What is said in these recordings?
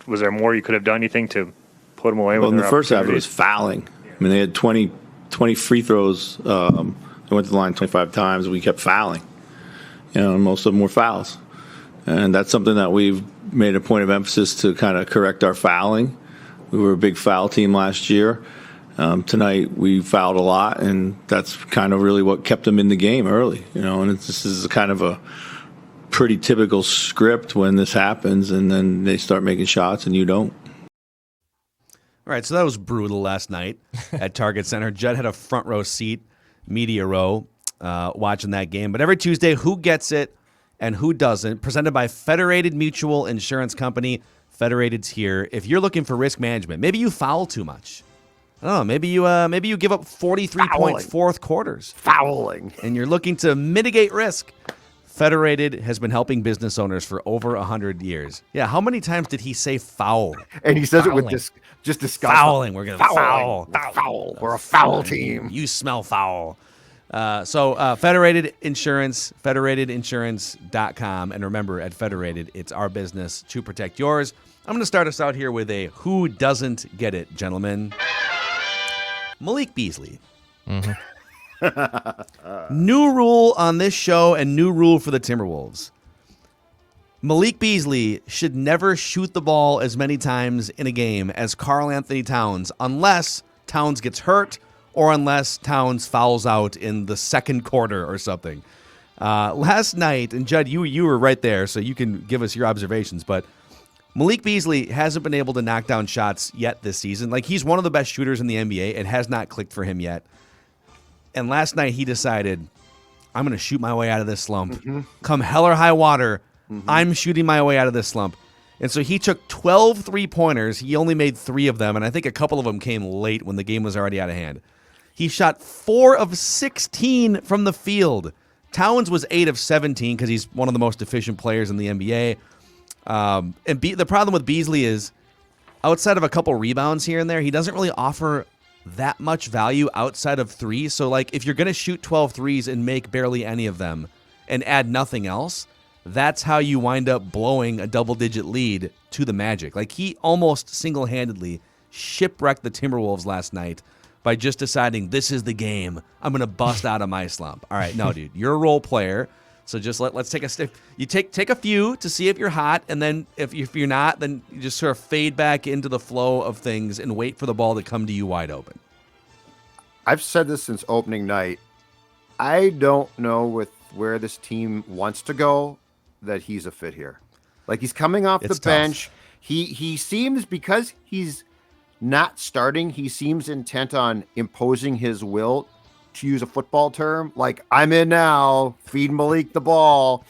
Was there more you could have done, anything to put them away? Well, in the first half, it was fouling. I mean, they had 20 free throws. They went to the line 25 times. We kept fouling. And most of them were fouls. And that's something that we've made a point of emphasis to kind of correct our fouling. We were a big foul team last year. Tonight we fouled a lot, and that's kind of really what kept them in the game early. And this is kind of a pretty typical script when this happens, and then they start making shots and you don't. All right, so that was brutal last night at Target Center. Judd had a front row seat, media row, watching that game. But every Tuesday, who gets it and who doesn't, presented by Federated Mutual Insurance Company. Federated's here. If you're looking for risk management, maybe you foul too much. I don't know, maybe you give up 43-point fourth quarters. Fouling. And you're looking to mitigate risk. Federated has been helping business owners for over 100 years. Yeah, how many times did he say foul? And he says it with this just disgust. Fouling. We're going to foul. Foul. We're a foul team. You smell foul. So Federated Insurance, federatedinsurance.com. And remember, at Federated, it's our business to protect yours. I'm going to start us out here with a who doesn't get it, gentlemen. Malik Beasley. Mm-hmm. New rule on this show and new rule for the Timberwolves. Malik Beasley should never shoot the ball as many times in a game as Karl-Anthony Towns unless Towns gets hurt or unless Towns fouls out in the second quarter or something. Last night, and Judd, you were right there, so you can give us your observations, but Malik Beasley hasn't been able to knock down shots yet this season. Like, he's one of the best shooters in the NBA. It has not clicked for him yet. And last night he decided, I'm going to shoot my way out of this slump. Mm-hmm. Come hell or high water, I'm shooting my way out of this slump. And so he took 12 3-pointers. He only made 3 of them, and I think a couple of them came late when the game was already out of hand. He shot 4 of 16 from the field. Towns was 8 of 17 because he's one of the most efficient players in the NBA. The problem with Beasley is, outside of a couple rebounds here and there, he doesn't really offer that much value outside of threes. So, like, if you're going to shoot 12 threes and make barely any of them and add nothing else, that's how you wind up blowing a double-digit lead to the Magic. Like, he almost single-handedly shipwrecked the Timberwolves last night by just deciding, this is the game. I'm going to bust out of my slump. All right, no, dude, you're a role player. So just let's take a step. You take a few to see if you're hot, and then if you're not, then you just sort of fade back into the flow of things and wait for the ball to come to you wide open. I've said this since opening night. I don't know with where this team wants to go that he's a fit here. Like, he's coming off the bench. He seems, because he's not starting, he seems intent on imposing his will, to use a football term, like, I'm in now, feed Malik the ball.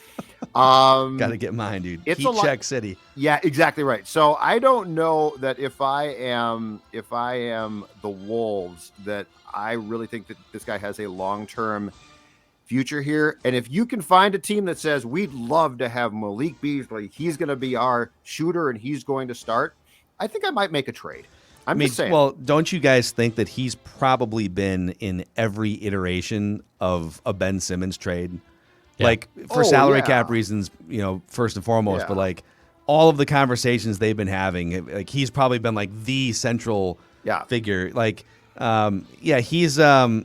Got to get mine, dude. It's Heat check city. Yeah, exactly right. So I don't know that if I am the Wolves, that I really think that this guy has a long-term future here. And if you can find a team that says, we'd love to have Malik Beasley, he's going to be our shooter and he's going to start, I think I might make a trade. I mean, just saying. Well, don't you guys think that he's probably been in every iteration of a Ben Simmons trade? Yeah. Like, for salary cap reasons, first and foremost, but like all of the conversations they've been having, like, he's probably been like the central figure. Like, he's, I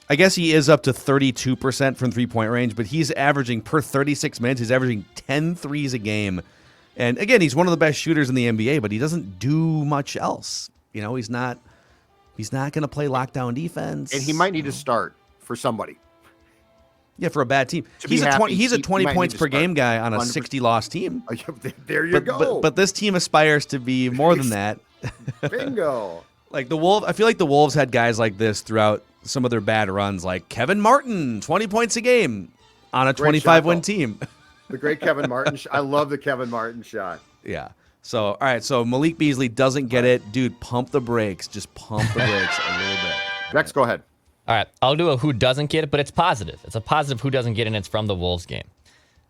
guess he is up to 32% from 3-point range, but he's averaging per 36 minutes, he's averaging 10 threes a game. And again, he's one of the best shooters in the NBA, but he doesn't do much else. He's not going to play lockdown defense. And he might need to start for somebody. Yeah, for a bad team. He's a 20 points per game guy on a 60-loss team. There you go. But this team aspires to be more than that. Bingo. Like the Wolves, I feel like the Wolves had guys like this throughout some of their bad runs, like Kevin Martin, 20 points a game on a 25-win team. The great Kevin Martin. I love the Kevin Martin shot. Yeah. So, all right. So Malik Beasley doesn't get it. Dude, pump the brakes. Just pump the brakes a little bit. Rex, go ahead. All right. I'll do a who doesn't get it, but it's positive. It's a positive who doesn't get it, and it's from the Wolves game.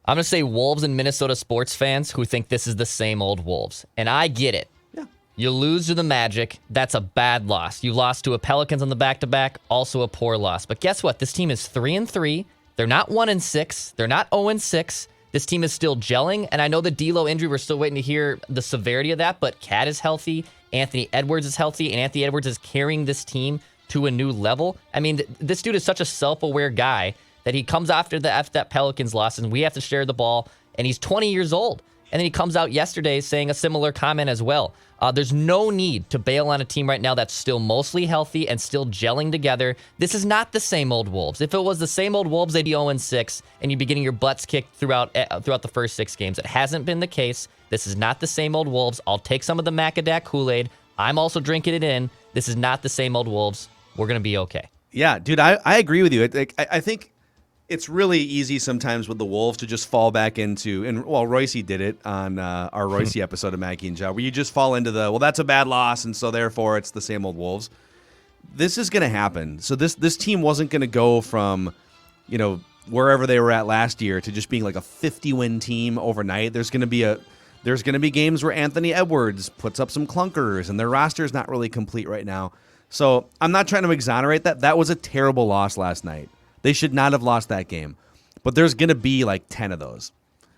I'm going to say Wolves and Minnesota sports fans who think this is the same old Wolves. And I get it. Yeah. You lose to the Magic. That's a bad loss. You lost to a Pelicans on the back-to-back. Also a poor loss. But guess what? This team is 3-3. They're not 1-6. They're not 0-6. This team is still gelling, and I know the D'Lo injury, we're still waiting to hear the severity of that, but Cat is healthy, Anthony Edwards is healthy, and Anthony Edwards is carrying this team to a new level. I mean, this dude is such a self-aware guy that he comes after that Pelicans loss, and we have to share the ball, and he's 20 years old. And then he comes out yesterday saying a similar comment as well. There's no need to bail on a team right now that's still mostly healthy and still gelling together. This is not the same old Wolves. If it was the same old Wolves, they'd be 0-6, and you'd be getting your butts kicked throughout the first 6 games. It hasn't been the case. This is not the same old Wolves. I'll take some of the Macadac Kool-Aid. I'm also drinking it in. This is not the same old Wolves. We're going to be okay. Yeah, dude, I agree with you. I think it's really easy sometimes with the Wolves to just fall back into, and Royce did it on our Royce episode of Mackie and Joe, where you just fall into that's a bad loss, and so therefore it's the same old Wolves. This is going to happen. So this team wasn't going to go from, wherever they were at last year to just being like a 50-win team overnight. There's going to be games where Anthony Edwards puts up some clunkers, and their roster is not really complete right now. So I'm not trying to exonerate that. That was a terrible loss last night. They should not have lost that game. But there's going to be like 10 of those.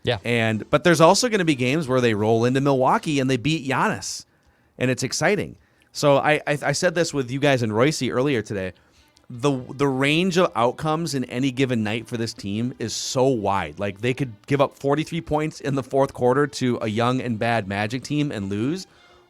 Yeah. But there's also going to be games where they roll into Milwaukee and they beat Giannis. And it's exciting. So I said this with you guys and Royce earlier today. The range of outcomes in any given night for this team is so wide. Like, they could give up 43 points in the fourth quarter to a young and bad Magic team and lose.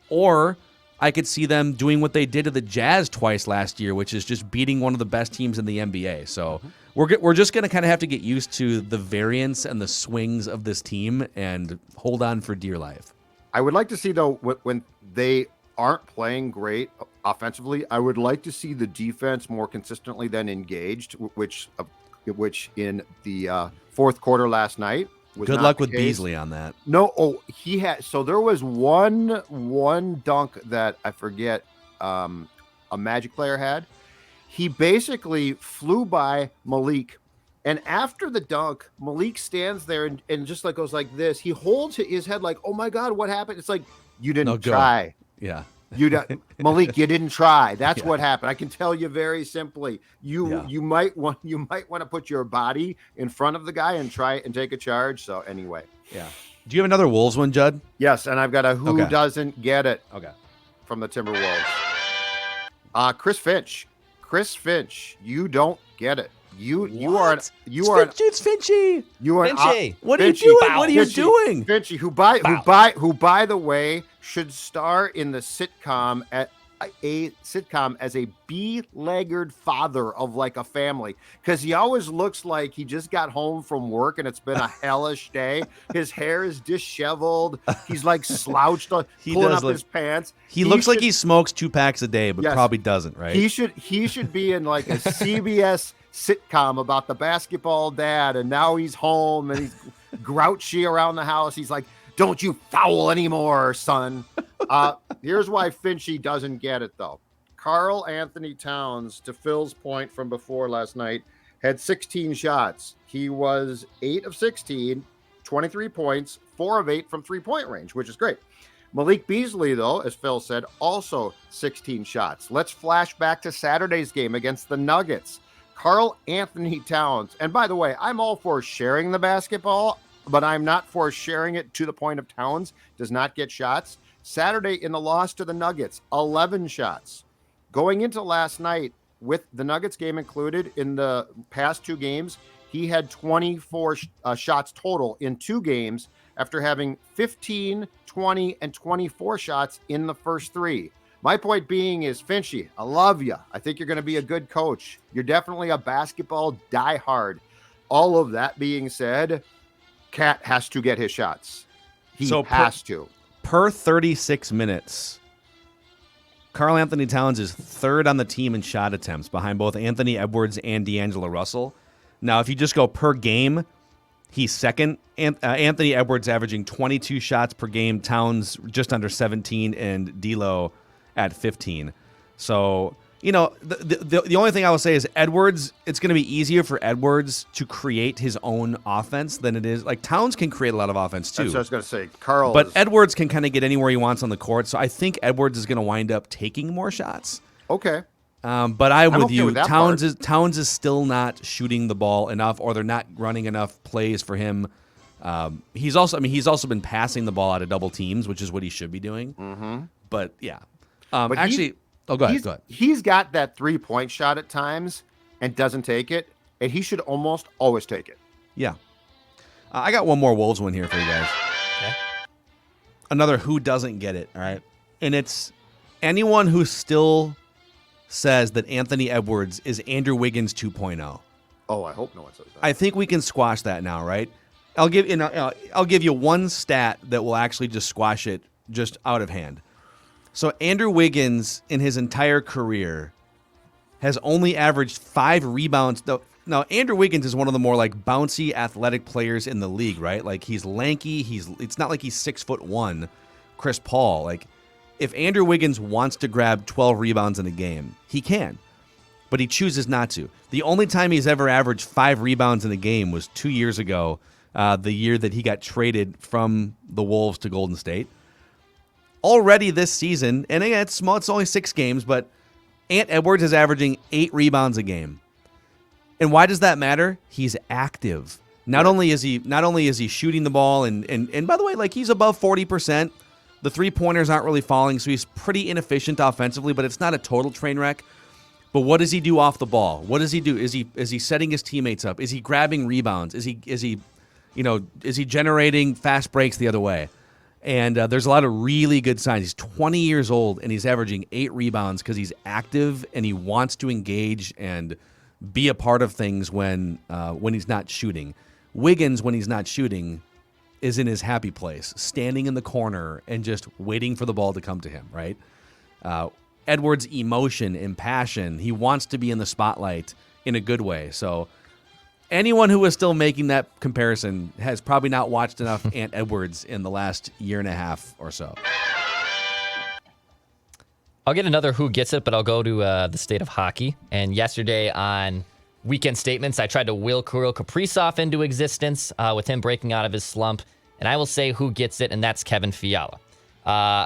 Or I could see them doing what they did to the Jazz twice last year, which is just beating one of the best teams in the NBA. So we're just going to kind of have to get used to the variance and the swings of this team and hold on for dear life. I would like to see, though, when they aren't playing great offensively, I would like to see the defense more consistently than engaged, which in the fourth quarter last night was good not luck the with case. Beasley on that. No, he had. So there was one dunk that I forget a Magic player had. He basically flew by Malik, and after the dunk, Malik stands there and just like goes like this. He holds his head like, "Oh my God, what happened?" It's like, you didn't try. Yeah. Malik, you didn't try. That's what happened. I can tell you very simply. You might want to put your body in front of the guy and try and take a charge. So anyway. Yeah. Do you have another Wolves one, Judd? Yes, and I've got a who doesn't get it. Okay. From the Timberwolves. Chris Finch. Chris Finch, you don't get it. It's Finchy. You are Finchy. What are you doing? What are you doing? Finchy, who by the way should star in the sitcom as a beleaguered father of like a family, because he always looks like he just got home from work and it's been a hellish day. His hair is disheveled. He's like slouched, pulling up his pants. He looks like he smokes 2 packs a day, but probably doesn't, right? He should be in like a CBS sitcom about the basketball dad, and now he's home and he's grouchy around the house. He's like, "Don't you foul anymore, son." Here's why Finchy doesn't get it, though. Karl-Anthony Towns, to Phil's point from before last night, had 16 shots. He was 8 of 16, 23 points, 4 of 8 from three-point range, which is great. Malik Beasley, though, as Phil said, also 16 shots. Let's flash back to Saturday's game against the Nuggets. Karl-Anthony Towns, and by the way, I'm all for sharing the basketball, but I'm not for sharing it to the point of Towns does not get shots. Saturday in the loss to the Nuggets, 11 shots. Going into last night, with the Nuggets game included, in the past 2 games, he had 24 shots total in 2 games after having 15, 20, and 24 shots in the first 3. My point being is, Finchy, I love you. I think you're going to be a good coach. You're definitely a basketball diehard. All of that being said, Cat has to get his shots. He has to. Per 36 minutes, Karl-Anthony Towns is 3rd on the team in shot attempts, behind both Anthony Edwards and D'Angelo Russell. Now, if you just go per game, he's 2nd. Anthony Edwards averaging 22 shots per game, Towns just under 17, and D'Lo at 15. So, the only thing I will say is Edwards, it's going to be easier for Edwards to create his own offense than it is. Like, Towns can create a lot of offense too. That's what I was going to say. But Edwards can kind of get anywhere he wants on the court. So I think Edwards is going to wind up taking more shots. Okay. But I'm with okay you. with that Towns is still not shooting the ball enough, or they're not running enough plays for him He's also been passing the ball out of double teams, which is what he should be doing. Mm-hmm. But yeah, But actually, go ahead. Go ahead. He's got that 3-point shot at times and doesn't take it, and he should almost always take it. Yeah, I got one more Wolves one here for you guys. Okay. Another who doesn't get it. All right, and it's anyone who still says that Anthony Edwards is Andrew Wiggins 2.0. Oh, I hope no one says that. I think we can squash that now, right? I'll give you one stat that will actually just squash it just out of hand. So Andrew Wiggins in his entire career has only averaged 5 rebounds. Now Andrew Wiggins is one of the more like bouncy athletic players in the league, right? Like he's lanky. It's not like he's 6'1", Chris Paul. Like if Andrew Wiggins wants to grab 12 rebounds in a game, he can, but he chooses not to. The only time he's ever averaged 5 rebounds in a game was 2 years ago, the year that he got traded from the Wolves to Golden State. Already this season, and again, it's small, it's only 6 games, but Ant Edwards is averaging 8 rebounds a game. And why does that matter? He's active. Not only is he shooting the ball, and by the way, like he's above 40%. The 3-pointers aren't really falling, so he's pretty inefficient offensively, but it's not a total train wreck. But what does he do off the ball? What does he do? Is he setting his teammates up? Is he grabbing rebounds? Is he generating fast breaks the other way? And there's a lot of really good signs. He's 20 years old, and he's averaging 8 rebounds because he's active and he wants to engage and be a part of things when he's not shooting. Wiggins, when he's not shooting, is in his happy place, standing in the corner and just waiting for the ball to come to him, right? Edwards' emotion and passion, he wants to be in the spotlight in a good way. So anyone who is still making that comparison has probably not watched enough Ant Edwards in the last year and a half or so. I'll get another who gets it, but I'll go to the state of hockey. And yesterday on Weekend Statements, I tried to will Kirill Kaprizov into existence with him breaking out of his slump. And I will say who gets it, and that's Kevin Fiala.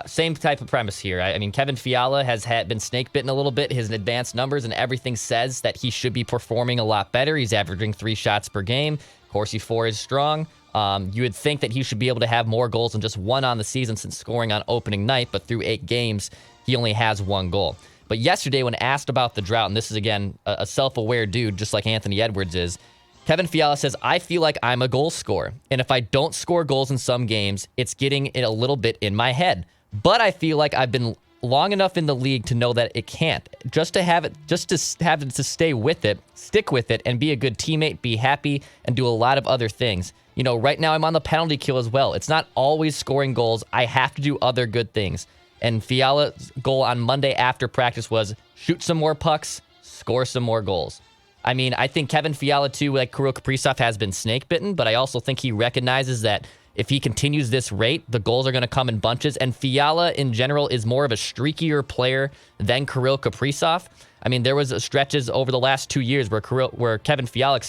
Same type of premise here. I mean, Kevin Fiala has been snake bitten a little bit. His advanced numbers and everything says that he should be performing a lot better. He's averaging 3 shots per game. Corsi 4 is strong. You would think that he should be able to have more goals than just 1 on the season since scoring on opening night, but through 8 games, he only has 1 goal. But yesterday, when asked about the drought, and this is, again, a self-aware dude, just like Anthony Edwards is, Kevin Fiala says, I feel like I'm a goal scorer. And if I don't score goals in some games, it's getting it a little bit in my head. But I feel like I've been long enough in the league to know that it can't. Just to have it to stay with it, stick with it, and be a good teammate, be happy, and do a lot of other things. You know, right now I'm on the penalty kill as well. It's not always scoring goals. I have to do other good things. And Fiala's goal on Monday after practice was shoot some more pucks, score some more goals. I mean, I think Kevin Fiala, too, like Kirill Kaprizov, has been snake bitten, but I also think he recognizes that if he continues this rate, the goals are going to come in bunches. And Fiala, in general, is more of a streakier player than Kirill Kaprizov. I mean, there was stretches over the last 2 years where Kevin Fiala,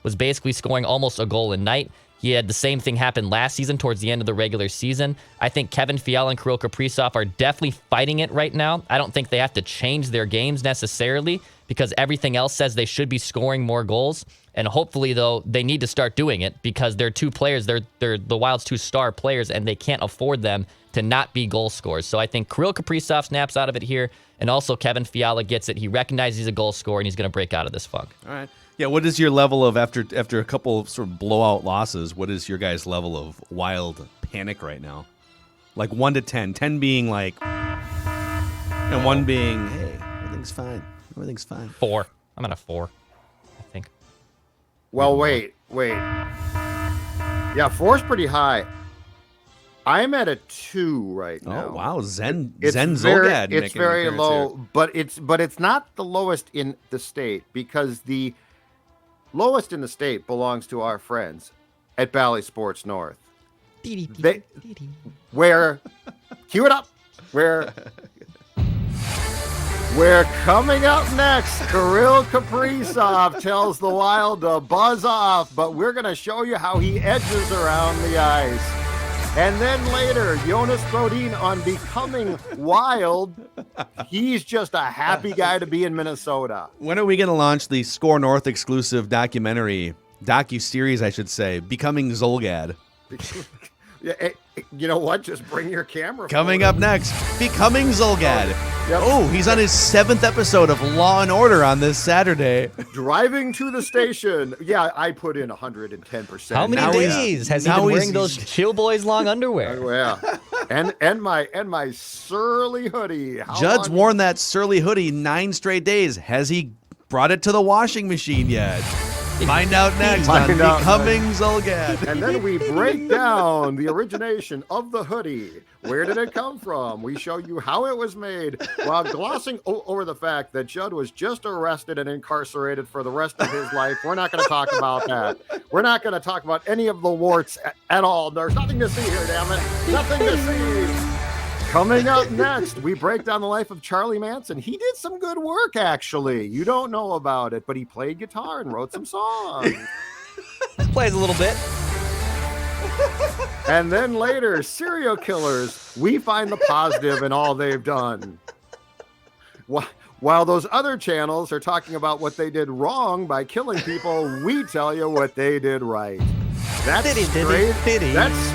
was basically scoring almost a goal a night. He had the same thing happen last season towards the end of the regular season. I think Kevin Fiala and Kirill Kaprizov are definitely fighting it right now. I don't think they have to change their games necessarily because everything else says they should be scoring more goals. And hopefully, though, they need to start doing it because they're 2 players. They're the Wild's 2 star players, and they can't afford them to not be goal scorers. So I think Kirill Kaprizov snaps out of it here, and also Kevin Fiala gets it. He recognizes he's a goal scorer, and he's going to break out of this funk. All right. Yeah, what is your level of, after a couple of sort of blowout losses, what is your guys' level of Wild panic right now? Like 1 to 10. 10 being like, and 1 being, hey, everything's fine. Everything's fine. 4. I'm at a 4, I think. Well, wait. Yeah, 4's pretty high. I'm at a 2 right now. Oh wow, Zen It's Zolgad. It's very low, but it's not the lowest in the state because the lowest in the state belongs to our friends at Bally Sports North. Where cue it up. We're coming up next. Kirill Kaprizov tells the Wild to buzz off, but we're going to show you how he edges around the ice. And then later, Jonas Brodin on becoming Wild. He's just a happy guy to be in Minnesota. When are we going to launch the SKOR North exclusive documentary Docu-series, I should say. Becoming Zolgad. Yeah, you know what? Just bring your camera. Coming up next, Becoming Zolgad. Yep. Oh, he's on his 7th episode of Law & Order on this Saturday. Driving to the station. Yeah, I put in 110%. How many days has he been wearing those Chill Boys long underwear? Oh, yeah. and my surly hoodie. Judd's worn that surly hoodie 9 straight days. Has he brought it to the washing machine yet? Find out next on Becoming Zolgad. And then we break down the origination of the hoodie. Where did it come from? We show you how it was made while glossing over the fact that Judd was just arrested and incarcerated for the rest of his life. We're not going to talk about that. We're not going to talk about any of the warts at all. There's nothing to see here, damn it. Nothing to see. Coming up next, we break down the life of Charlie Manson. He did some good work, actually. You don't know about it, but he played guitar and wrote some songs. Plays a little bit. And then later, serial killers, we find the positive in all they've done. While those other channels are talking about what they did wrong by killing people, we tell you what they did right. That's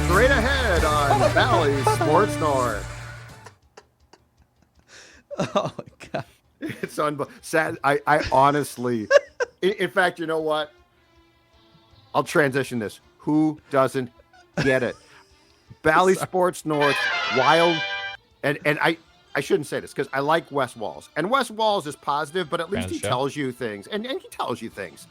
straight ahead on Valley Sports North. Oh, my God. It's sad. I honestly, in fact, you know what? I'll transition this. Who doesn't get it? Valley Sports North, wild, and I shouldn't say this because I like Wes Walls, and Wes Walls is positive, but at least he tells you things, and he tells you things.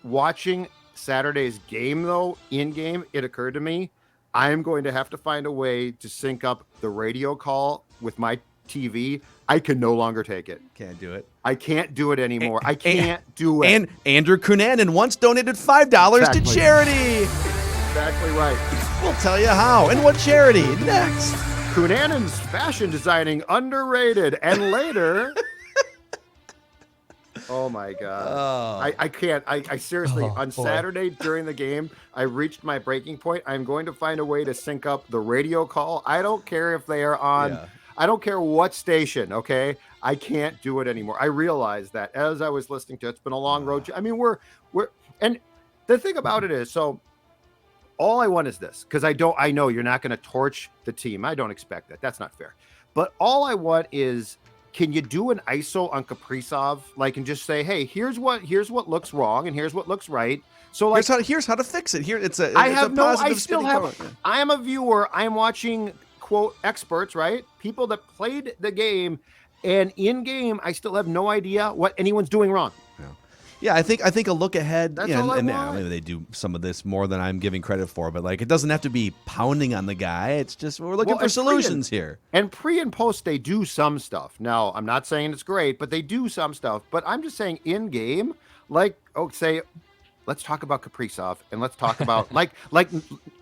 Watching Saturday's game, though, in game, it occurred to me, I am going to have to find a way to sync up the radio call with my TV. I can no longer take it. Can't do it. I can't do it anymore. I can't do it. And Andrew Cunanan once donated $5 to charity. Exactly right. We'll tell you how and what charity next. Cunanan's fashion designing underrated, and later. Oh my God. I can't. I seriously, on Saturday during the game, I reached my breaking point. I'm going to find a way to sync up the radio call. I don't care if they are on. Yeah. I don't care what station, okay? I can't do it anymore. I realized that as I was listening to it. It's been a long road. I mean, we're and the thing about it is, so all I want is this, because I know you're not going to torch the team. I don't expect that. That's not fair. But all I want is, can you do an ISO on Kaprizov, like, and just say, hey, here's what looks wrong and here's what looks right. So like, here's how to fix it. Here, it's a. I it's have a no. positive I still have. comment. I am a viewer. I am watching, quote, experts, right? People that played the game, and in game, I still have no idea what anyone's doing wrong. Yeah, I think a look ahead. That's yeah, all I and want. maybe they do some of this more than I'm giving credit for, but like, it doesn't have to be pounding on the guy. It's just we're looking for solutions here. And pre and post, they do some stuff. Now, I'm not saying it's great, but they do some stuff. But I'm just saying in game, like, say, let's talk about Kaprizov, and let's talk about like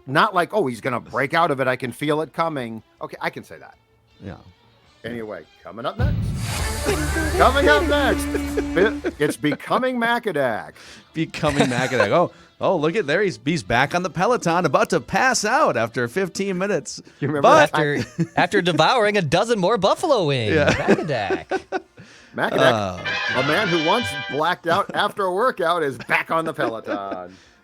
not like, oh, he's gonna break out of it. I can feel it coming. Okay, I can say that. Yeah. Anyway, coming up next, it's Becoming Macadac. Becoming Macadac. Oh, look at there. He's back on the Peloton, about to pass out after 15 minutes. You remember after devouring a dozen more buffalo wings. Yeah. Macadac, a man who once blacked out after a workout, is back on the Peloton.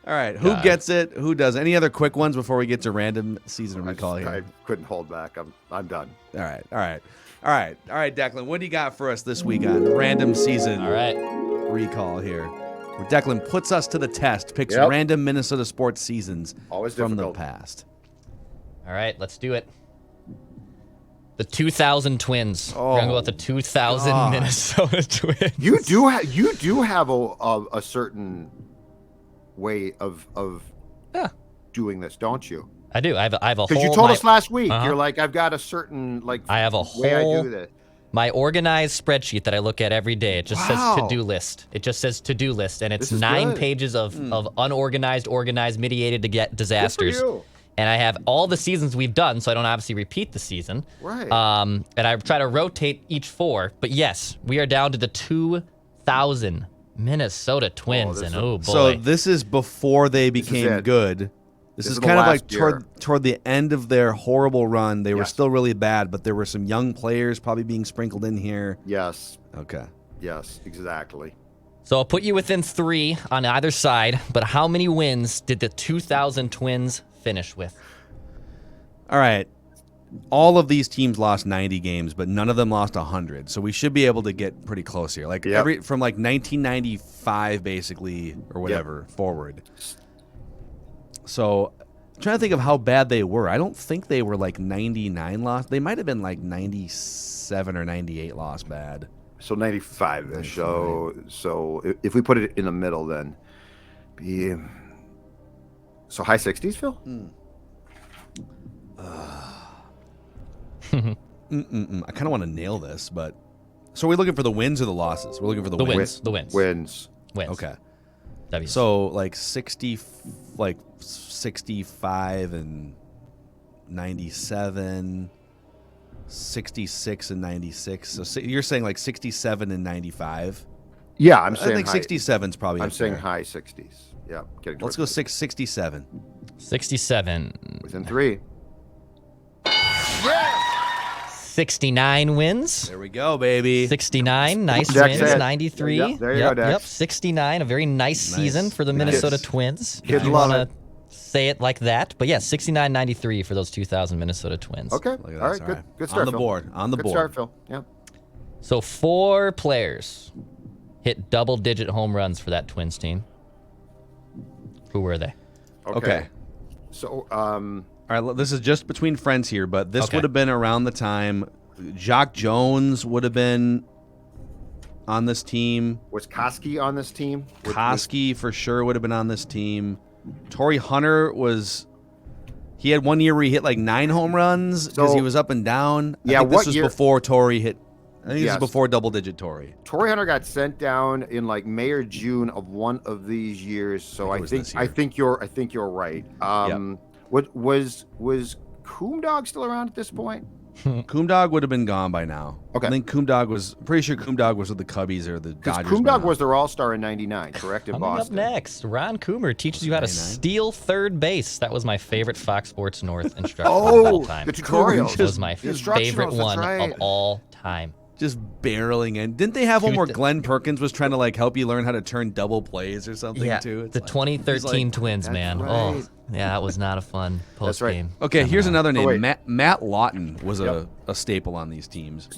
All right, who gets it? Who does? Any other quick ones before we get to random season recall here? I couldn't hold back. I'm done. All right, Declan. What do you got for us this week on random season recall here? Where Declan puts us to the test, picks random Minnesota sports seasons from the past. All All right, let's do it. The 2000 Twins. We're gonna go with the 2000 Minnesota Twins. You do have a certain way of doing this, don't you? I do. I have a whole. Because you told us last week, you're like, I've got a certain I have a whole way I do this. My organized spreadsheet that I look at every day. It just says to-do list. It just says to-do list, and it's 9 pages of unorganized, organized, mitigated to get disasters. Good for you. And I have all the seasons we've done, so I don't obviously repeat the season. Right. And I try to rotate each 4. But yes, we are down to the 2000 Minnesota Twins, and oh boy. So this is before they became good. This is kind of like toward the end of their horrible run. They were still really bad, but there were some young players probably being sprinkled in here. Yes. Okay. Yes, exactly. So I'll put you within 3 on either side, but how many wins did the 2000 Twins finish with? All right. All of these teams lost 90 games, but none of them lost 100. So we should be able to get pretty close here. Like from like 1995 basically or whatever forward. So I'm trying to think of how bad they were. I don't think they were like 99 loss. They might have been like 97 or 98 loss bad. So 95. So if we put it in the middle, then so high 60s, Phil? I kind of want to nail this, but so we're looking for the wins or the losses? We're looking for the wins. The wins. Wins. Okay. W's. So like 65 and 97, 66 and 96. So you're saying like 67 and 95? Yeah, I'm saying I think 67 is probably. I'm saying fair. high 60s. Yeah. Let's go 67. 67. Within 3. 69 wins. There we go, baby. 69, nice Jack wins. said. 93. Yep, there you go, Dax. Yep, 69, a very nice season for the Minnesota Twins. Kids If you love want it. to say it like that. But yeah, 69, 93 for those 2000 Minnesota Twins. Okay. Look at All this. right. Good start, On the Phil. board. On the Good board. start, Phil. Yeah. So 4 players hit double-digit home runs for that Twins team. Who were they? Okay. So, All right, this is just between friends here, but this Okay. would have been around the time Jock Jones would have been on this team. was Koski on this team? Koski for sure would have been on this team. Tory Hunter he had 1 year where he hit like 9 home runs because So- he was up and down. I Yeah, think what this was year- before Tory hit. I think this Yes. is before double-digit Tory. Tory Hunter got sent down in like May or June of one of these years. So I I think it was think this year. I think you're right. What was Coomdog still around at this point? Coomdog would have been gone by now. Okay. I think pretty sure Coomdog was with the Cubbies or the Because Dodgers. Coomdog was their all-star in '99, correct, in Coming Boston. up next, Ron Coomer teaches you how to 99? steal third base. That was my favorite Fox Sports North instructor of all time. the tutorials. That was my The favorite instructionals, that's one right. of all time. just barreling in. Didn't they have one where Glenn Perkins was trying to like help you learn how to turn double plays or something too? It's the like- 2013 he's like- Twins, That's man. right. Oh, yeah, that was not a fun post That's right. game. Okay, here's another name. wait. Matt Lawton was Yep. a staple on these teams.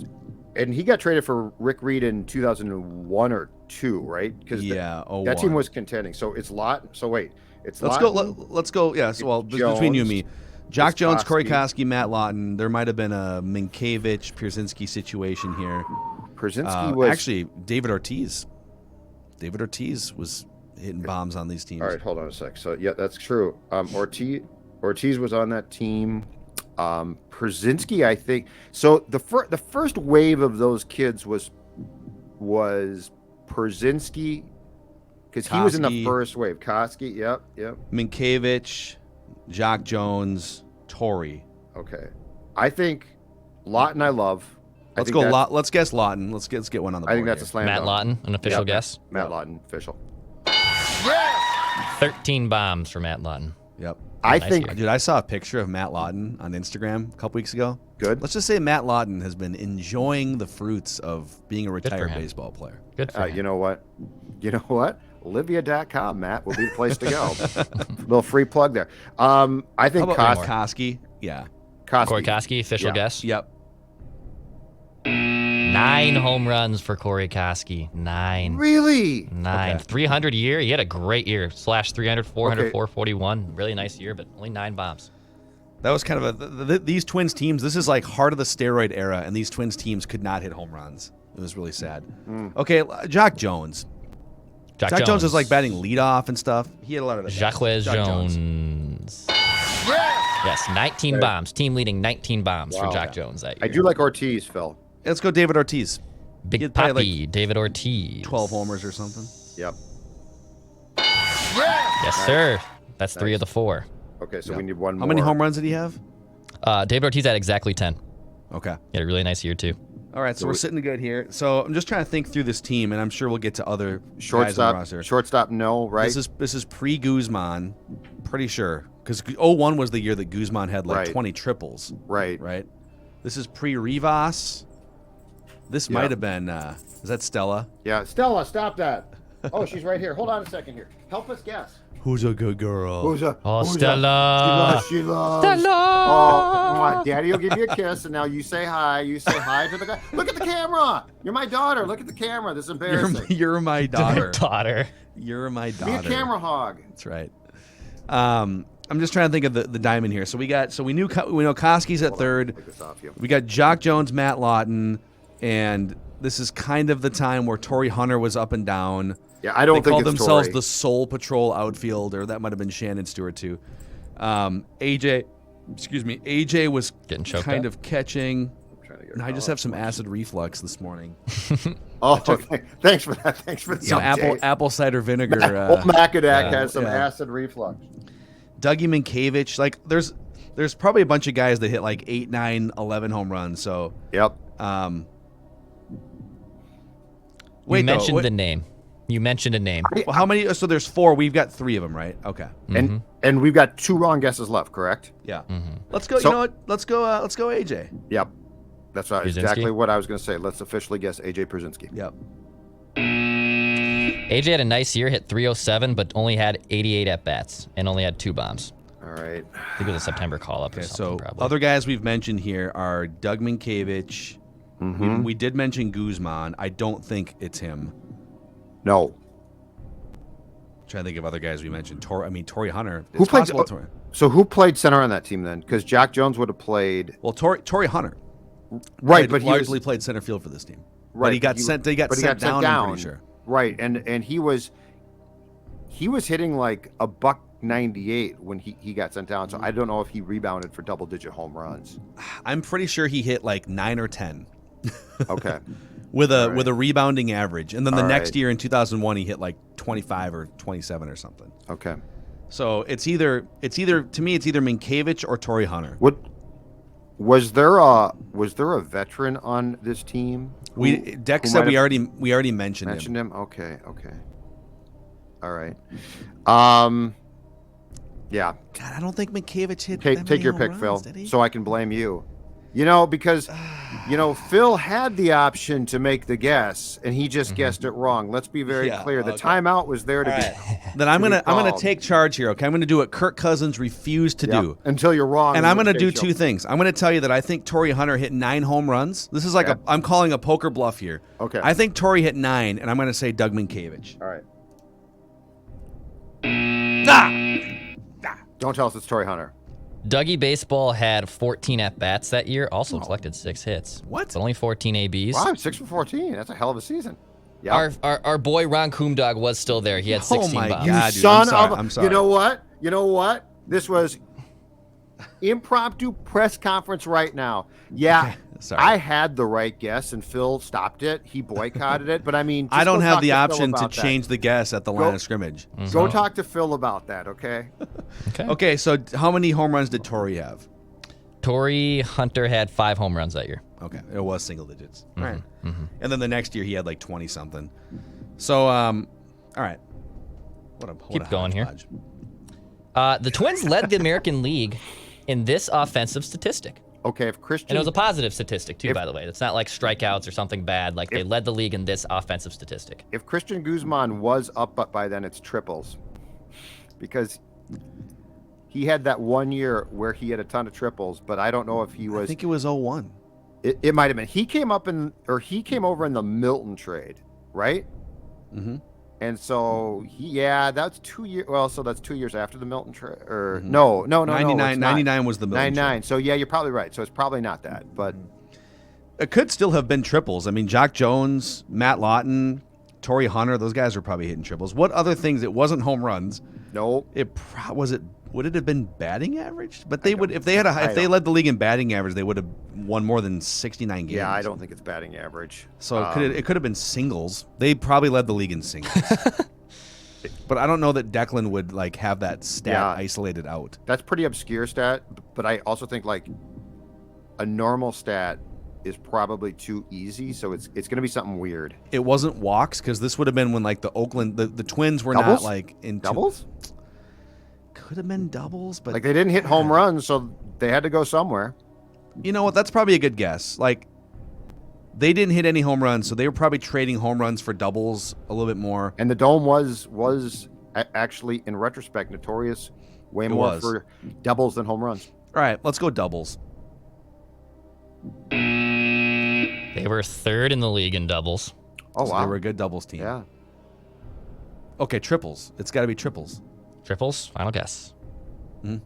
And he got traded for Rick Reed in 2001 or 2, right? Because Yeah, that team 01. was contending. So it's Lawton. So wait, it's Let's Lawton. go. Let's go. Yes. Well, Jones, between you and me, Jock Jones, Corey Koski. Koski, Matt Lawton. There might have been a Minkiewicz, Pierzynski situation here. Przinsky was Actually, David Ortiz. David Ortiz was hitting bombs on these teams. All right, hold on a sec. So yeah, that's true. Ortiz was on that team. Przinsky, I think. So the first wave of those kids was Przinsky, because he was in the Koski. first wave. Koski, yep. Minkiewicz, Jock Jones, Tory. Okay, I think Lawton. I love. Let's think go. that's- Let's guess Lawton. Let's get one on the board. I think that's a here. slam Matt dunk. Lawton, an official Yeah, guess. Matt Lawton, official. 13 bombs for Matt Lawton. Yep. I Nice think year. Dude, I saw a picture of Matt Lawton on Instagram a couple weeks ago. good. Let's just say Matt Lawton has been enjoying the fruits of being a retired him. baseball player. Good for him. You know what? Olivia.com, Matt, will be the place to go. Little free plug there. I think How about Koski. Koski? Yeah. Corey Koski, official Yeah. guess. Yep. 9 home runs for Corey Koski. 9. Really? 9. Okay. 300 year. He had a great year. / 300, 400, Okay. 441. Really nice year, but only 9 bombs. That was kind of these Twins teams. This is like heart of the steroid era, and these Twins teams could not hit home runs. It was really sad. Okay, Jock Jones. Jock Jones is like batting leadoff and stuff. He had a lot of that. Jacques Jock Jones. Yes, 19 bombs. Team leading 19 bombs for Wow. Jock Jones that year. I do like Ortiz, Phil. Let's go David Ortiz. He Big had probably, Papi, David Ortiz. 12 homers or something. Yep. Yes, sir. That's 3 of the 4. Okay, so we need one more. How many home runs did he have? David Ortiz had exactly 10. Okay. He had a really nice year, too. All right, so we're sitting good here. So I'm just trying to think through this team, and I'm sure we'll get to other guys on the Shortstop, roster. shortstop, no, right? This is pre-Guzman, pretty sure, because 01 was the year that Guzman had like Right. 20 triples. right. Right. This is pre-Rivas. This Yeah. might have been. Is that Stella? Yeah, Stella, stop that. Oh, she's right here. Hold on a second here. Help us guess. Who's a good girl? Who's a? Oh, who's Stella. She loves. Stella. Oh, my daddy will give you a kiss, and now you say hi. You say hi to the guy. Look at the camera. You're my daughter. Look at the camera. This is embarrassing. You're my daughter. Daughter. You're my Be daughter. a camera hog. That's right. I'm just trying to think of the diamond here. So we know Koski's at third. Take this off you. We got Jock Jones, Matt Lawton, and this is kind of the time where Tory Hunter was up and down. Yeah, I don't They think called it's themselves Tory. the Soul Patrol outfield, or that might have been Shannon Stewart too. AJ was Getting choked kind up? of catching. Trying to get And her I just off. have some acid reflux this morning. Oh, thanks for that. Thanks for the Some update. apple cider vinegar. Old Macadac has some yeah. acid reflux. Dougie Minkiewicz. Like there's probably a bunch of guys that hit like 8, 9, 11 home runs. So Yep. You mentioned the name. You mentioned a name. Well, how many? So there's 4. We've got 3 of them, right? Okay. And we've got 2 wrong guesses left, correct? Yeah. Let's go. So- you know what? Let's go AJ. Yep. That's right. Brzezinski? Exactly what I was going to say. Let's officially guess AJ Brzezinski. Yep. AJ had a nice year, hit 307, but only had 88 at bats and only had 2 bombs. All right. I think it was a September call up or Okay. something. So probably. other guys we've mentioned here are Doug Minkiewicz. We did mention Guzman. I don't think it's him. No. Trying to think of other guys we mentioned. Tory Hunter. It's Who played? possible Tory. So who played center on that team then? Because Jack Jones would have played. Well, Tory Hunter. Right, played- but he largely was, played center field for this team. right. But he got but sent. He got but sent down. I'm pretty sure. Right, and he was hitting like a $198 when he got sent down. So I don't know if he rebounded for double-digit home runs. I'm pretty sure he hit like 9 or 10 Okay. with a right. with a rebounding average, and then the All next right. year in 2001 he hit like 25 or 27 or something. Okay. So it's either to me it's either Minkiewicz or Tory Hunter. What was there a veteran on this team? Dex who said might we have already mentioned him. mentioned him? Okay. All right. Yeah. God, I don't think Minkiewicz hit. Take that take many your home pick, runs, Phil, did he? so I can blame you. Because Phil had the option to make the guess, and he just guessed it wrong. Let's be very Yeah, clear. The okay. timeout was there to All be. right. Then I'm to be gonna called. take charge here. Okay, I'm gonna do what Kirk Cousins refused to Yep, do. until you're wrong. And in I'm going to which do case 2 you'll- things. I'm going to tell you that I think Tory Hunter hit 9 home runs. This is like Okay. I'm calling a poker bluff here. Okay. I think Tory hit 9, and I'm going to say Doug Minkiewicz. All right. Ah! Don't tell us it's Tory Hunter. Dougie Baseball had 14 at bats that year, also collected 6 hits. What? But only 14 ABs. Wow, 6 for 14. That's a hell of a season. Yeah. Our boy Ron Coomdog was still there. He had 16 Oh my bombs. God. dude, Son I'm sorry, of. I'm sorry. You know what? This was impromptu press conference right now. Yeah. Okay, sorry. I had the right guess, and Phil stopped it. He boycotted it, but I mean, I just don't go have talk the Phil option to about that. change the guess at the line of scrimmage. Go talk to Phil about that, okay? Okay, so how many home runs did Tory have? Tory Hunter had 5 home runs that year. Okay, it was single digits. All right. And then the next year he had like 20 something. So, all right. What a Keep going here. hodgepodge. The Twins led the American League in this offensive statistic. Okay, if Christian, And it was a positive statistic, too, by the way. It's not like strikeouts or something bad. Like, they led the league in this offensive statistic. if Christian Guzman was up, but by then it's triples, because he had that one year where he had a ton of triples, but I don't know if he I was. think it was 01. It might have been. He came over in the Milton trade, right? Mm-hmm. And so that's 2 years. Well, so that's 2 years after the Milton trade, or no, 99, it's not. 99 was the Milton 99. So yeah, you're probably right. So it's probably not that, but It could still have been triples. I mean, Jock Jones, Matt Lawton, Tory Hunter, those guys are probably hitting triples. What other things? It wasn't home runs. no. Would it have been batting average? But they would if they led the league in batting average, they would have won more than 69 games. Yeah, I don't think it's batting average. So it could have been singles. They probably led the league in singles. But I don't know that Declan would like have that stat isolated out. That's pretty obscure stat, but I also think like a normal stat is probably too easy, so it's going to be something weird. It wasn't walks because this would have been when like the Twins were Doubles? not like in Doubles? Could have been doubles, but Like they didn't hit home runs, so they had to go somewhere. you know what? That's probably a good guess. Like They didn't hit any home runs, so they were probably trading home runs for doubles a little bit more. And the Dome was actually, in retrospect, notorious way more for doubles than home runs. All right, let's go doubles. They were third in the league in doubles. Oh, So wow. they were a good doubles team. Yeah. Okay, triples. It's got to be triples. Triples, final guess. Hmm.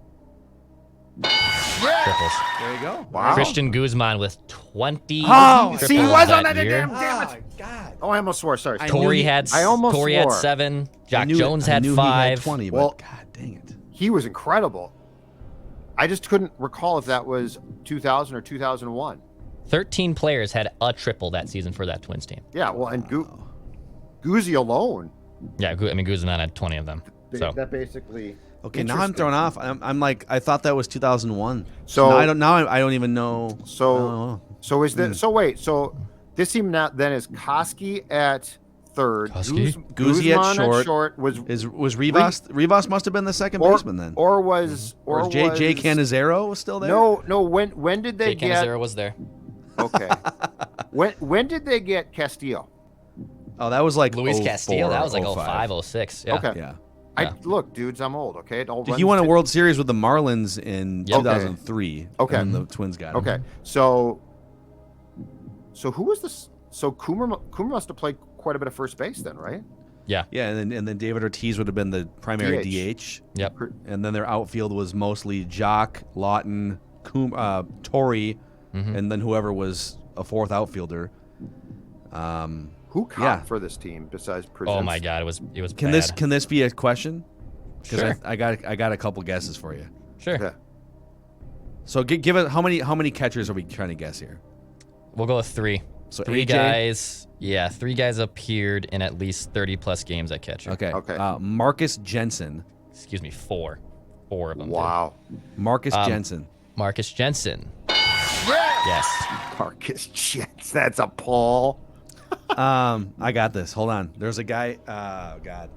Triples. There you go. Wow. Christian Guzman with 20 Oh, triples see, he was on that that year. damn it. God. Oh, I almost swore. Sorry. I Tory knew he- had I almost Tory had swore. 7. I Jack knew- Jones I had knew 5. He had 20, but Well- God dang it. He was incredible. I just couldn't recall if that was 2000 or 2001. 13 players had a triple that season for that Twins team. Yeah, well, and Guzzi alone. Yeah, I mean Guzman had 20 of them. So That basically. Okay, now I'm thrown off. I'm like, I thought that was 2001. So- now I don't. Now I don't even know. So is this? So wait. So this team now then is Koski at third. Koski? Guzzi at Guzman short. was Was Rivas? Rivas must have been the second baseman then. or was Jay Canizero was still there? No. When did they Jake get? Canizero was there. Okay. when did they get Castillo? Oh, that was like Luis 04, Castillo, that was like 05. 05, 06. Yeah. Okay. Yeah. Yeah. Look, dudes, I'm old. Okay, He won a World Series with the Marlins in Yep. 2003. Okay. And the Twins got him. Okay, so who was this? So Coomer must have played quite a bit of first base then, right? Yeah. Yeah, and then David Ortiz would have been the primary DH. Yep. And then their outfield was mostly Jock, Lawton, Tory, and then whoever was a fourth outfielder. Who caught for this team besides Presents? Oh my God, it was Can bad. this be a question? Because Sure. I got a couple guesses for you. Sure. Okay. So give it how many catchers are we trying to guess here? We'll go with 3. So 3 AJ? guys. Yeah, 3 guys appeared in at least 30 plus games at catcher. Okay. Okay. Marcus Jensen. Excuse me, 4. 4 of them. did. Wow. Marcus Jensen. Marcus Jensen. Yes. Marcus Jets. That's a pull. I got this. Hold on. There's a guy. Oh God.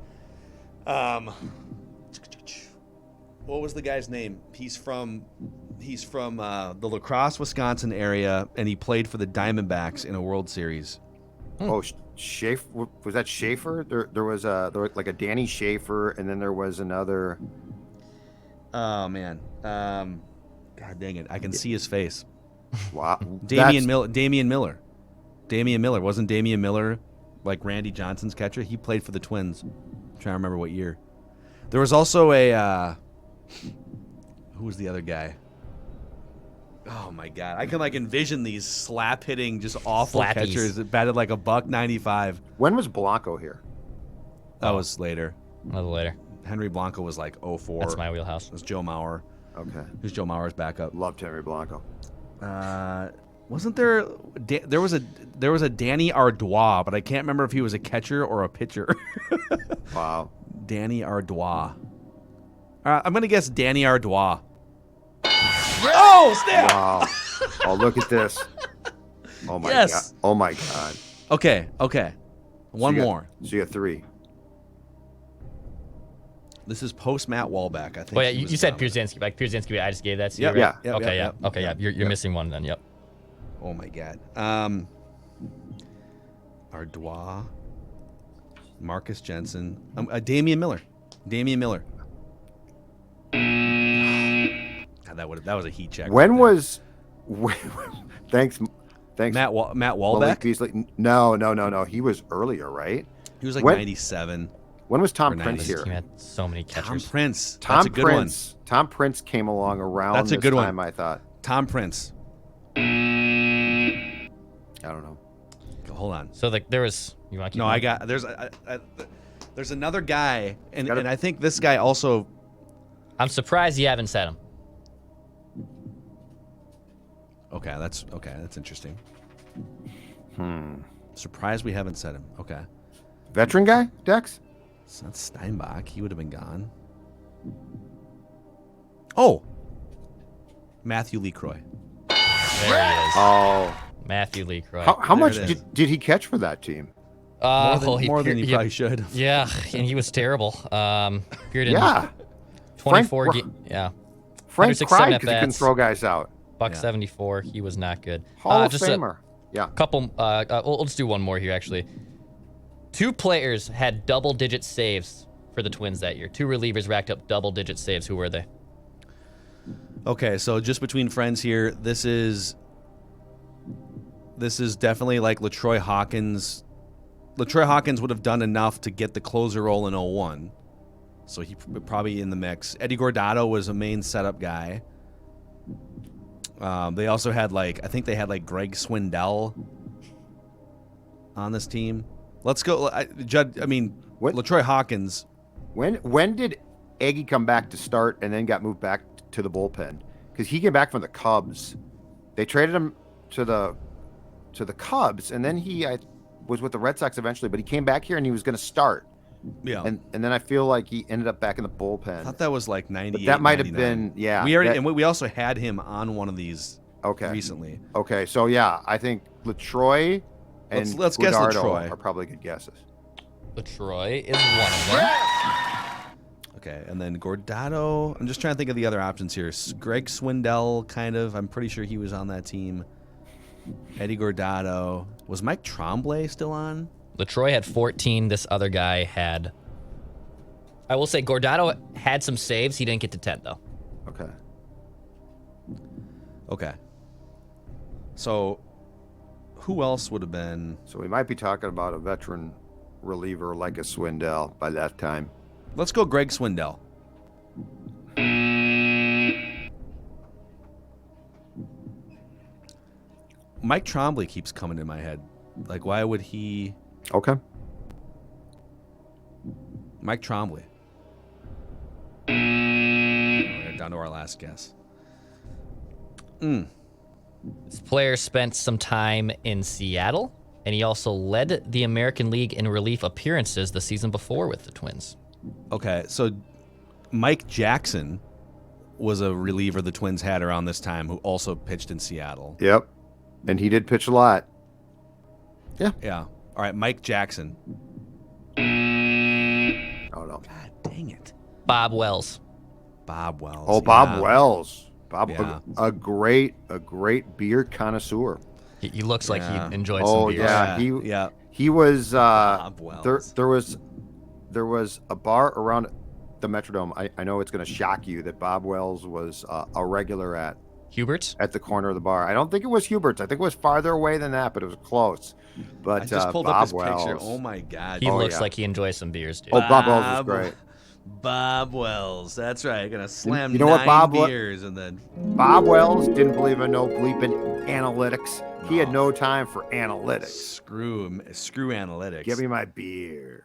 What was the guy's name? He's from the La Crosse, Wisconsin area, and he played for the Diamondbacks in a World Series. Oh, Schaefer. Was that Schaefer? There was like a Danny Schaefer, and then there was another. Oh man. God dang it! I can see his face. Wow. Damien Miller. Wasn't Damien Miller like Randy Johnson's catcher? He played for the Twins. I'm trying to remember what year. There was also a who was the other guy? Oh my God! I can like envision these slap hitting, just awful Slappies. catchers that batted like $1.95. When was Blanco here? That was later. A little later. Henry Blanco was like 04. That's my wheelhouse. It was Joe Mauer. Okay. Who's Joe Mauer's backup? Loved Henry Blanco. Wasn't there? There was a Danny Ardois, but I can't remember if he was a catcher or a pitcher. Wow. Danny Ardois. I'm gonna guess Danny Ardois. Oh snap! Wow. Oh, look at this. Oh my Yes. God. Oh my God. Okay. One So you got- more. So you got 3. This is post Matt Wallback. I think. Oh yeah, he you was said dominant. Pierzynski. Like Pierzynski, I just gave that to you. Yep. right? Yeah. Yep, Okay. yep, Yeah. Okay. Yeah. You're missing one then. Yep. Oh my God. Ardois. Marcus Jensen. Damien Miller. God, that was a heat check. When right there. was? Thanks. Matt Malik Wallback? Beasley. No. He was earlier, right? He was like When- 97. When was Or Tom 90s. Prince This here? team had so many Tom catchers. Prince. Tom That's a good Prince. Tom Prince came along around That's a this good one. time, I thought. one. Tom Prince. I don't know. Hold on. So like there was. You want to keep No, going? I got there's another guy, and Gotta- I think this guy also. I'm surprised you haven't said him. Okay, that's interesting. Surprised we haven't said him. Okay, Veteran guy, Dex? it's not Steinbach. He would have been gone. Oh, Matthew LeCroy. There he is. Oh. Matthew LeCroy. How There much it is. did he catch for that team? More than he yeah, probably should. Yeah, and he was terrible. Appeared in Yeah. 24 Frank- yeah. Frank 106, cried 7 because he couldn't at-bats. throw guys out. Buck Yeah. 74. He was not good. Hall of Just Famer. Yeah. Couple. Let's do one more here. Actually, 2 players had double-digit saves for the Twins that year. 2 relievers racked up double-digit saves. Who were they? Okay, so just between friends here, this is definitely like LaTroy Hawkins. LaTroy Hawkins would have done enough to get the closer role in 01. So he probably in the mix. Eddie Gordado was a main setup guy. They also had I think they had Greg Swindell on this team. Let's go, Judd. I mean, LaTroy Hawkins. When did Aggie come back to start and then got moved back to the bullpen? Because he came back from the Cubs. They traded him to the Cubs, and then he was with the Red Sox eventually. But he came back here and he was going to start. Yeah, and then I feel like he ended up back in the bullpen. I thought that was 98. But that might have 99. been, yeah. We also had him on one of these recently. Okay, so yeah, I think LaTroy and let's guess Guardado LaTroy. are probably good guesses. LaTroy is one of them. Okay, and then Gordado. I'm just trying to think of the other options here. Greg Swindell, kind of. I'm pretty sure he was on that team. Eddie Gordado. Was Mike Tremblay still on? LaTroy had 14. This other guy had. I will say Gordado had some saves. He didn't get to 10 though. Okay. So, who else would have been? So we might be talking about a veteran reliever like a Swindell by that time. Let's go Greg Swindell. Mike Tremblay keeps coming in my head. Why would he? Okay. Mike Tremblay. We're down to our last guess. This player spent some time in Seattle, and he also led the American League in relief appearances the season before with the Twins. Okay, so Mike Jackson was a reliever the Twins had around this time who also pitched in Seattle. Yep. And he did pitch a lot. Yeah. All right, Mike Jackson. Oh, no. God dang it. Bob Wells. Bob Wells. Oh, Bob Wells. Bob, Yeah. a great beer connoisseur. He looks like Yeah. he enjoyed Oh, some beers. yeah. He was. Bob Wells. There was a bar around the Metrodome. I know it's going to shock you that Bob Wells was a regular at Hubert's? the corner of the bar. I don't think it was Hubert's. I think it was farther away than that, but it was close. But I just pulled Bob up his Wells. picture. Oh my God. He looks yeah. like he enjoys some beers, dude. Oh, Bob Wells was great. Bob Wells. That's right. Gonna slam You know what 9 Bob beers and then. Bob Wells didn't believe in no bleeping analytics. He had no time for analytics. Screw analytics. Give me my beer.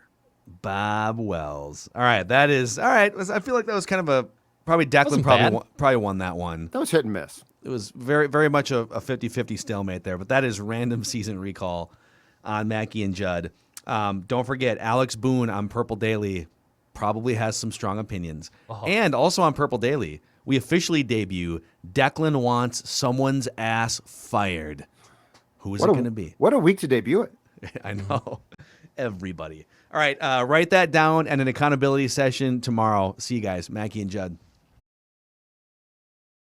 Bob Wells. All right, that is all right. I feel like that was kind of a probably Declan Wasn't bad. probably won that one. That was hit and miss. It was very very much a 50-50 stalemate there, but that is random season recall on Mackie and Judd. Don't forget Alex Boone on Purple Daily probably has some strong opinions, and also on Purple Daily we officially debut Declan wants someone's ass fired. Who is it going to be? What a week to debut it. I know. Everybody. All right, write that down and an accountability session tomorrow. See you guys. Mackie and Judd.